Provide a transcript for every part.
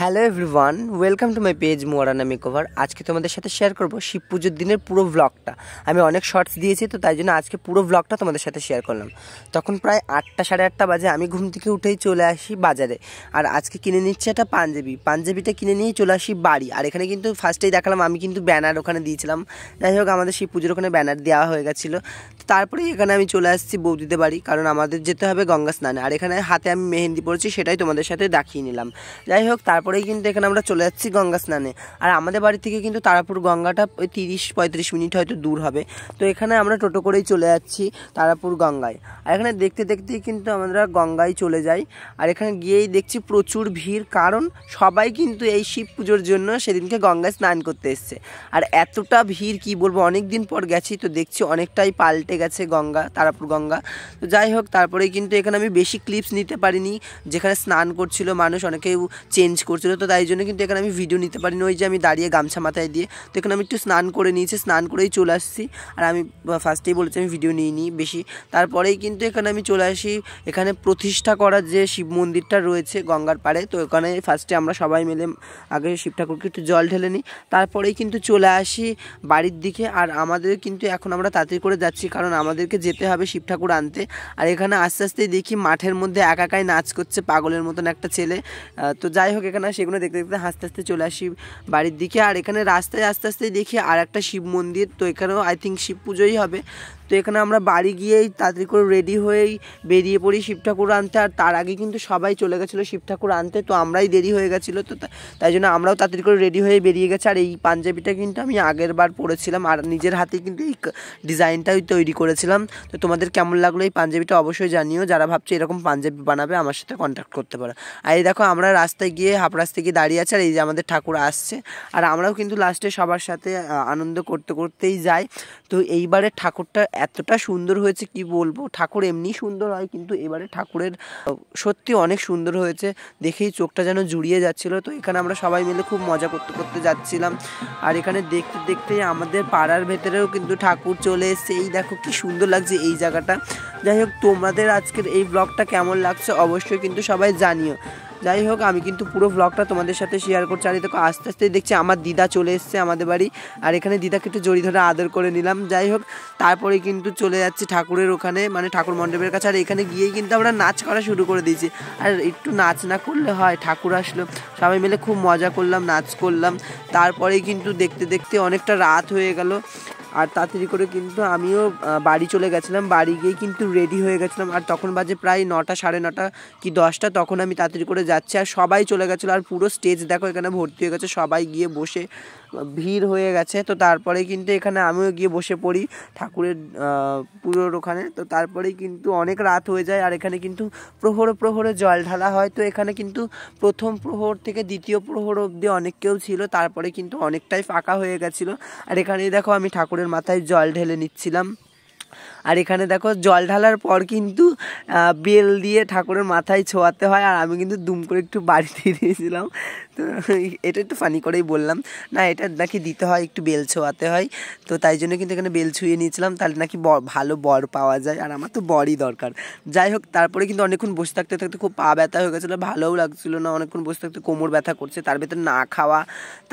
Hello everyone, welcome to my page মোয়ারানা makeover. আজকে তোমাদের সাথে শেয়ার করব শিব পুজোর দিনের পুরো ব্লগটা। আমি অনেক শর্টস দিয়েছি, তো তাই জন্য আজকে পুরো ব্লগটা তোমাদের সাথে শেয়ার করলাম। তখন প্রায় 8টা সাড়ে 8টা বাজে। আমি ঘুম থেকে উঠেই চলে আসি বাজারে, আর আজকে কিনে নিচ্ছে একটা পাঞ্জাবিটা কিনে নিয়েই চলে আসি বাড়ি। আর এখানে কিন্তু ফার্স্টেই দেখালাম আমি কিন্তু ব্যানার ওখানে দিয়েছিলাম। যাই হোক, আমাদের শিব পুজোর ওখানে ব্যানার দেওয়া হয়ে গেছিলো। তো তারপরেই এখানে আমি চলে আসছি বৌদিদের বাড়ি, কারণ আমাদের যেতে হবে গঙ্গা স্নানে। আর এখানে হাতে আমি মেহেন্দি পড়েছি, সেটাই তোমাদের সাথে দেখিয়ে নিলাম। যাই হোক, তারপরেই কিন্তু এখানে আমরা চলে যাচ্ছি গঙ্গা স্নানে। আর আমাদের বাড়ি থেকে কিন্তু তারাপুর গঙ্গাটা ওই 30-35 মিনিট হয়তো দূর হবে। তো এখানে আমরা টোটো করেই চলে যাচ্ছি তারাপুর গঙ্গায়। আর এখানে দেখতে দেখতেই কিন্তু আমরা গঙ্গায় চলে যাই। আর এখানে গিয়েই দেখছি প্রচুর ভিড়, কারণ সবাই কিন্তু এই শিব পুজোর জন্য সেদিনকে গঙ্গায় স্নান করতে এসছে। আর এতটা ভিড় কি বলবো, অনেক দিন পর গেছি তো দেখছি অনেকটাই পাল্টে গেছে গঙ্গা, তারাপুর গঙ্গা। তো যাই হোক, তারপরে কিন্তু এখানে আমি বেশি ক্লিপস নিতে পারিনি। যেখানে স্নান করছিল মানুষ, অনেকেই চেঞ্জ করছিল, তো তাই জন্য কিন্তু এখানে আমি ভিডিও নিতে পারিনি। ওই যে আমি দাঁড়িয়ে গামছা মাথায় দিয়ে, তো এখানে আমি একটু স্নান করে নিয়েছি, স্নান করেই চলে আসছি। আর আমি ফার্স্টেই বলেছি আমি ভিডিও নিইনি বেশি। তারপরেই কিন্তু এখানে আমি চলে আসি এখানে প্রতিষ্ঠা করা যে শিব মন্দিরটা রয়েছে গঙ্গার পাড়ে। তো এখানে ফার্স্টে আমরা সবাই মিলে আগে শিব ঠাকুরকে একটু জল ঢেলে নিই, তারপরেই কিন্তু চলে আসি বাড়ির দিকে। আর আমাদের কিন্তু এখন আমরা তাড়াতাড়ি করে যাচ্ছি, কারণ আমাদেরকে যেতে হবে শিব ঠাকুর আনতে। আর এখানে আস্তে আস্তেই দেখি মাঠের মধ্যে একাই নাচ করছে পাগলের মতন একটা ছেলে। তো যাই হোক, এখানে সেগুলো দেখতে দেখতে হাসতে হাসতে চলে আসি বাড়ির দিকে। আর এখানে রাস্তায় আস্তে আস্তে দেখি আর একটা শিব মন্দির, তো এখানেও আই থিঙ্ক শিব পুজোই হবে। তো এখানে আমরা বাড়ি গিয়েই তাড়াতাড়ি করে রেডি হয়েই বেরিয়ে পড়ি শিব ঠাকুর আনতে। আর তার আগে কিন্তু সবাই চলে গেছিলো শিব ঠাকুর আনতে, তো আমরাই দেরি হয়ে গেছিলো। তো তাই জন্য আমরাও তাড়াতাড়ি করে রেডি হয়ে বেরিয়ে গেছি। আর এই পাঞ্জাবিটা কিন্তু আমি আগের বার পরেছিলাম, আর নিজের হাতে কিন্তু এই ডিজাইনটাই তৈরি করেছিলাম। তো তোমাদের কেমন লাগলো এই পাঞ্জাবিটা অবশ্যই জানিও। যারা ভাবছে এরকম পাঞ্জাবি বানাবে, আমার সাথে কন্ট্যাক্ট করতে পারো। আর এই দেখো, আমরা রাস্তায় গিয়ে হাফ রাস্তায় গিয়ে দাঁড়িয়ে আছে, আর এই যে আমাদের ঠাকুর আসছে। আর আমরাও কিন্তু লাস্টে সবার সাথে আনন্দ করতে করতেই যাই। তো এইবারে ঠাকুরটা এতটা সুন্দর হয়েছে কি বলবো। ঠাকুর এমনি সুন্দর হয়, কিন্তু এবারে ঠাকুরের সত্যি অনেক সুন্দর হয়েছে, দেখেই চোখটা যেন জুড়িয়ে যাচ্ছিলো। তো এখানে আমরা সবাই মিলে খুব মজা করতে করতে যাচ্ছিলাম। আর এখানে দেখতে দেখতে আমাদের পাড়ার ভেতরেও কিন্তু ঠাকুর চলে এসছে। এই দেখো কি সুন্দর লাগছে এই জায়গাটা। যাই হোক, তোমাদের আজকের এই ব্লগটা কেমন লাগছে অবশ্যই কিন্তু সবাই জানিও। যাই হোক, আমি কিন্তু পুরো ব্লগটা তোমাদের সাথে শেয়ার করছি। আর দেখো, আস্তে আস্তে দেখছি আমার দিদা চলে এসছে আমাদের বাড়ি। আর এখানে দিদাকে একটু জড়ি ধরে আদর করে নিলাম। যাই হোক, তারপরে কিন্তু চলে যাচ্ছি ঠাকুরের ওখানে, মানে ঠাকুর মণ্ডপের কাছে। আর এখানে গিয়েই কিন্তু আমরা নাচ করা শুরু করে দিয়েছি। আর একটু নাচ না করলে হয়, ঠাকুর আসলো, সবাই মিলে খুব মজা করলাম, নাচ করলাম। তারপরেই কিন্তু দেখতে দেখতে অনেকটা রাত হয়ে গেল। আর তাড়াতাড়ি করে কিন্তু আমিও বাড়ি চলে গেছিলাম। বাড়ি গিয়ে কিন্তু রেডি হয়ে গেছিলাম। আর তখন বাজে প্রায় 9টা, সাড়ে 9টা কি 10টা। তখন আমি তাড়াতাড়ি করে যাচ্ছি, আর সবাই চলে গেছিলো। আর পুরো স্টেজ দেখো এখানে ভর্তি হয়ে গেছে, সবাই গিয়ে বসে ভিড় হয়ে গেছে। তো তারপরে কিন্তু এখানে আমিও গিয়ে বসে পড়ি ঠাকুরের পুরোর ওখানে। তো তারপরেই কিন্তু অনেক রাত হয়ে যায়। আর এখানে কিন্তু প্রহরে প্রহরে জল ঢালা হয়। তো এখানে কিন্তু প্রথম প্রহর থেকে দ্বিতীয় প্রহর অবধি অনেক কেউ ছিল, তারপরে কিন্তু অনেকটাই ফাঁকা হয়ে গেছিলো। আর এখানেই দেখো আমি ঠাকুরের মাথায় জল ঢেলে নিচ্ছিলাম। আর এখানে দেখো, জল ঢালার পর কিন্তু বেল দিয়ে ঠাকুরের মাথায় ছোঁয়াতে হয়। আর আমি কিন্তু দুম করে একটু বাড়ি দিয়ে দিয়েছিলাম। তো এটা একটু ফানি করেই বললাম, না এটা নাকি দিতে হয়, একটু বেল ছোঁয়াতে হয়। তো তাই জন্য কিন্তু এখানে বেল ছুঁয়ে নিয়েছিলাম, তাহলে নাকি ভালো বর পাওয়া যায়। আর আমার তো বরই দরকার। যাই হোক, তারপরে কিন্তু অনেকক্ষণ বসে থাকতে থাকতে খুব পা ব্যথা হয়ে গেছিলো, ভালোও লাগছিলো না। অনেকক্ষণ বসে থাকতে কোমর ব্যথা করছে, তার ভেতরে না খাওয়া।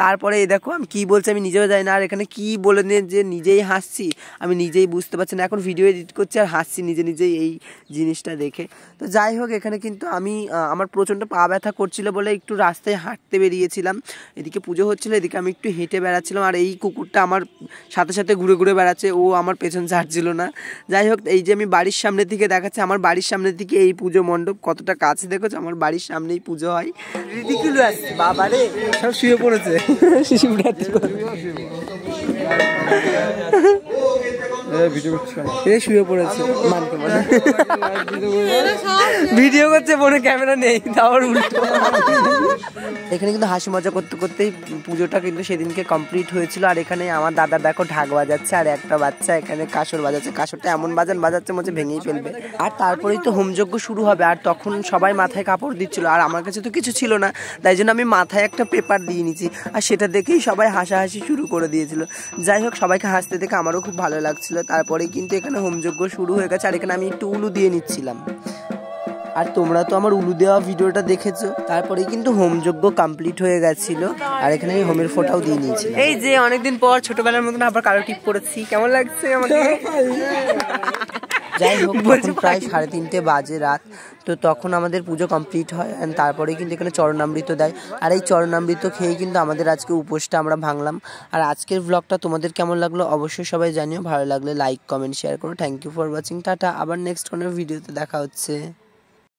তারপরে এই দেখো আমি কী বলছি আমি নিজেও জানি না। আর এখানে কী বলে নিয়ে যে নিজেই হাসছি, আমি নিজেই বুঝতে পারছি না। এখন ভিডিও এডিট করছি আর হাসছি নিজেই এই জিনিসটা দেখে। তো যাই হোক, এখানে কিন্তু আমি আমার প্রচণ্ড পা ব্যথা করছিলো বলে একটু রাস্তায় হাঁটতে বেরিয়েছিলাম। এদিকে পুজো হচ্ছিলো, এদিকে আমি একটু হেঁটে বেড়াচ্ছিলাম। আর এই কুকুরটা আমার সাথে সাথে ঘুরে ঘুরে বেড়াচ্ছে, ও আমার পেছন ছাড়ছিল না। যাই হোক, এই যে আমি বাড়ির সামনের দিকে দেখাচ্ছি, আমার বাড়ির সামনের দিকে এই পুজো মণ্ডপ কতটা কাছে দেখেছো, আমার বাড়ির সামনেই পুজো হয়। রিডিকুলাস বাবারে, সব শুয়ে পড়েছে শুয়ে পড়েছে, ভিডিও করছে মনে ক্যামেরা নেই, তাও উল্টো। এখানে কিন্তু হাসি মজা করতে করতেই পুজোটা কিন্তু সেদিনকে কমপ্লিট হয়েছিল। আর এখানে আমার দাদা দেখো ঢাক বাজাচ্ছে, আর একটা বাচ্চা এখানে কাসর বাজাচ্ছে। কাসরটা এমন বাজাচ্ছে মনে ভেঙেই ফেলবে। আর তারপরেই তো হোমযজ্ঞ শুরু হবে। আর তখন সবাই মাথায় কাপড় দিচ্ছিল, আর আমার কাছে তো কিছু ছিল না, তাই জন্য আমি মাথায় একটা পেপার দিয়ে নিয়েছি। আর সেটা দেখেই সবাই হাসাহাসি শুরু করে দিয়েছিল। যাই হোক, সবাইকে হাসতে দেখে আমারও খুব ভালো লাগছিল। তারপরেই কিন্তু এখানে হোমযজ্ঞ শুরু হয়ে গেছে। আর এখানে আমি একটু উলু দিয়ে নিচ্ছিলাম। আর তোমরা তো আমার উলু দেওয়া ভিডিওটা দেখেছো। তারপরেই কিন্তু হোমযজ্ঞ কমপ্লিট হয়ে গেছিল, আর এখানে হোমের ফোঁটাও দিয়ে নিয়েছি। এই যে অনেকদিন পর ছোটবেলার মতন আবার কালো টিপ করেছি, কেমন লাগছে আমাকে? যাই হোক, তখন প্রায় 3:30 বাজে রাত। তো তখন আমাদের পুজো কমপ্লিট হয়, অ্যান্ড তারপরেই কিন্তু এখানে চরণামৃত দেয়। আর এই চরণামৃত খেয়েই কিন্তু আমাদের আজকে উপোসটা আমরা ভাঙলাম। আর আজকের ব্লগটা তোমাদের কেমন লাগলো অবশ্যই সবাই জানিও। ভালো লাগলে লাইক কমেন্ট শেয়ার করো। Thank you for watching. Ta-ta, আবার নেক্সট কোনো ভিডিওতে দেখা হচ্ছে।